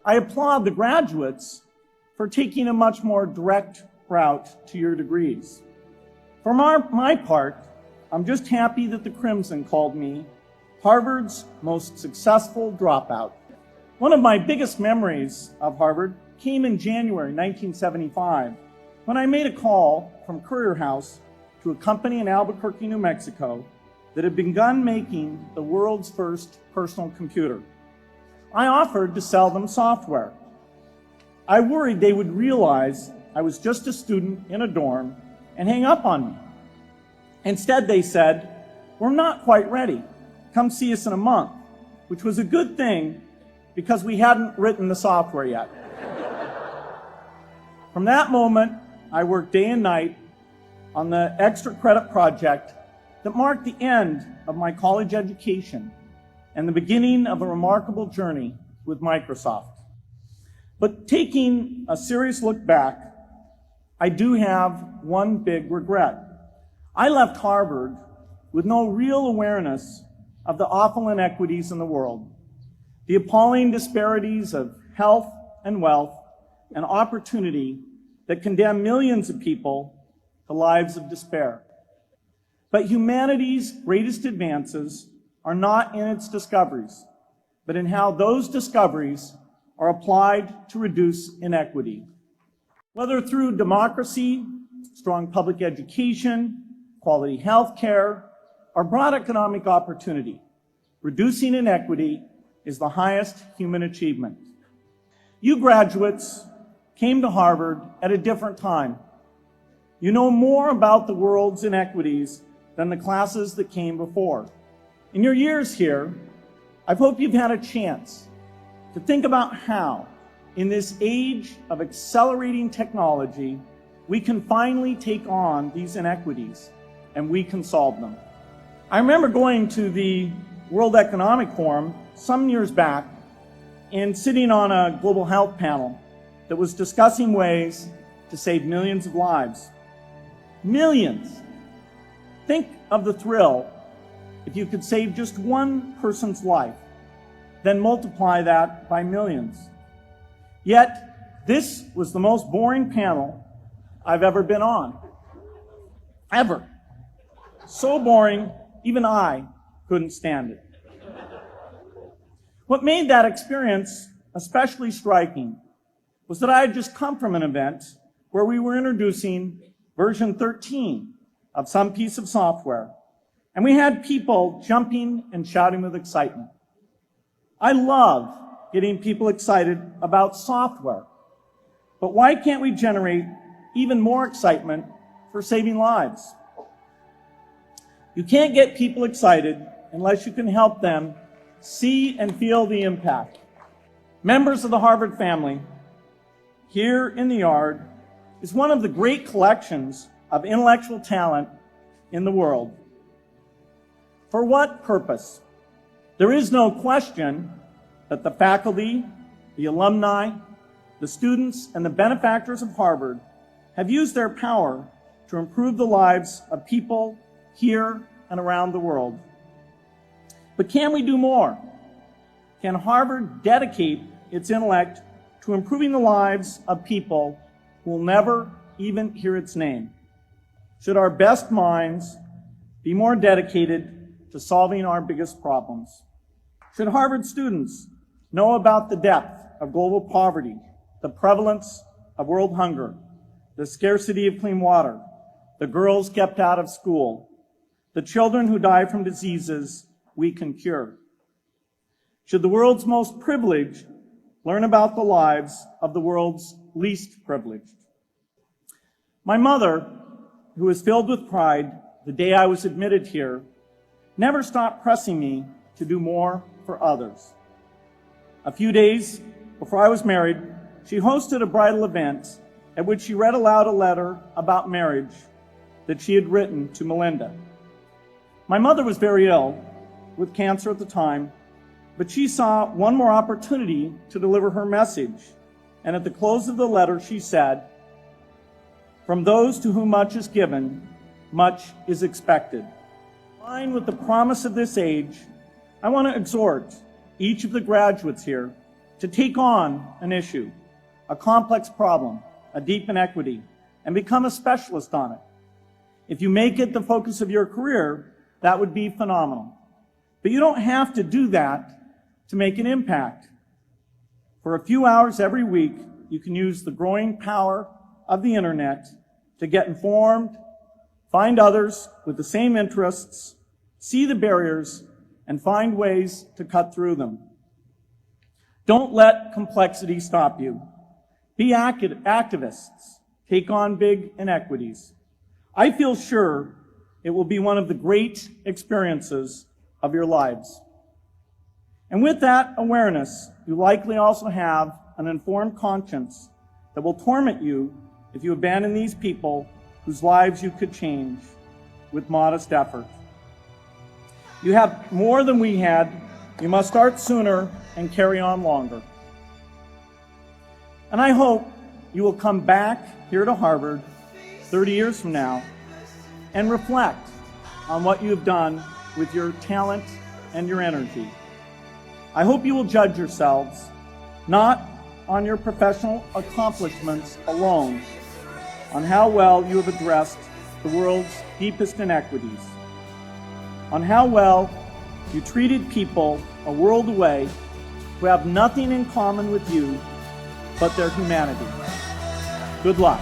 I applaud the graduates for taking a much more direct route to your degrees. For my part, I'm just happy that the Crimson called me Harvard's most successful dropout. One of my biggest memories of Harvard came in January 1975, when I made a call from Courier House to a company in Albuquerque, New Mexico, that had begun making the world's first personal computer. I offered to sell them software. I worried they would realize I was just a student in a dorm and hang up on me. Instead, they said, "We're not quite ready. Come see us in a month," which was a good thing because we hadn't written the software yet. From that moment, I worked day and night on the extra credit project that marked the end of my college education and the beginning of a remarkable journey with Microsoft. But taking a serious look back, I do have one big regret. I left Harvard with no real awareness of the awful inequities in the world, the appalling disparities of health and wealth and opportunity that condemn millions of people to lives of despair. But humanity's greatest advances are not in its discoveries, but in how those discoveries are applied to reduce inequity. Whether through democracy, strong public education, quality health care, or broad economic opportunity, reducing inequity is the highest human achievement. You graduates came to Harvard at a different time. You know more about the world's inequities than the classes that came before. In your years here, I hope you've had a chance to think about how, in this age of accelerating technology, we can finally take on these inequities and we can solve them. I remember going to the World Economic Forum some years back and sitting on a global health panel that was discussing ways to save millions of lives. Millions! Think of the thrill if you could save just one person's life, then multiply that by millions. Yet, this was the most boring panel I've ever been on. Ever. So boring, even I couldn't stand it. What made that experience especially striking was that I had just come from an event where we were introducing version 13 of some piece of software, and we had people jumping and shouting with excitement. I love getting people excited about software, but why can't we generate even more excitement for saving lives? You can't get people excited unless you can help them see and feel the impact. Members of the Harvard family, here in the yard, is one of the great collections of intellectual talent in the world. For what purpose? There is no question that the faculty, the alumni, the students, and the benefactors of Harvard have used their power to improve the lives of people here and around the world. But can we do more? Can Harvard dedicate its intellect to improving the lives of people who will never even hear its name? Should our best minds be more dedicated to solving our biggest problems? Should Harvard students know about the depth of global poverty, the prevalence of world hunger, the scarcity of clean water, the girls kept out of school, the children who die from diseases we can cure? Should the world's most privileged learn about the lives of the world's least privileged? My mother, who was filled with pride the day I was admitted here, never stopped pressing me to do more for others. A few days before I was married, she hosted a bridal event at which she read aloud a letter about marriage that she had written to Melinda. My mother was very ill, with cancer at the time, but she saw one more opportunity to deliver her message, and at the close of the letter she said, "From those to whom much is given, much is expected." In line with the promise of this age, I want to exhort each of the graduates here to take on an issue, a complex problem, a deep inequity, and become a specialist on it. If you make it the focus of your career, that would be phenomenal. But you don't have to do that to make an impact. For a few hours every week, you can use the growing power of the internet to get informed, find others with the same interests, see the barriers, and find ways to cut through them. Don't let complexity stop you. Be activists. Take on big inequities. I feel sure it will be one of the great experiences of your lives. And with that awareness, you likely also have an informed conscience that will torment you if you abandon these people whose lives you could change with modest effort. You have more than we had. You must start sooner and carry on longer. And I hope you will come back here to Harvard 30 years from now and reflect on what you have done with your talent and your energy. I hope you will judge yourselves not on your professional accomplishments alone, on how well you have addressed the world's deepest inequities, on how well you treated people a world away who have nothing in common with you but their humanity. Good luck.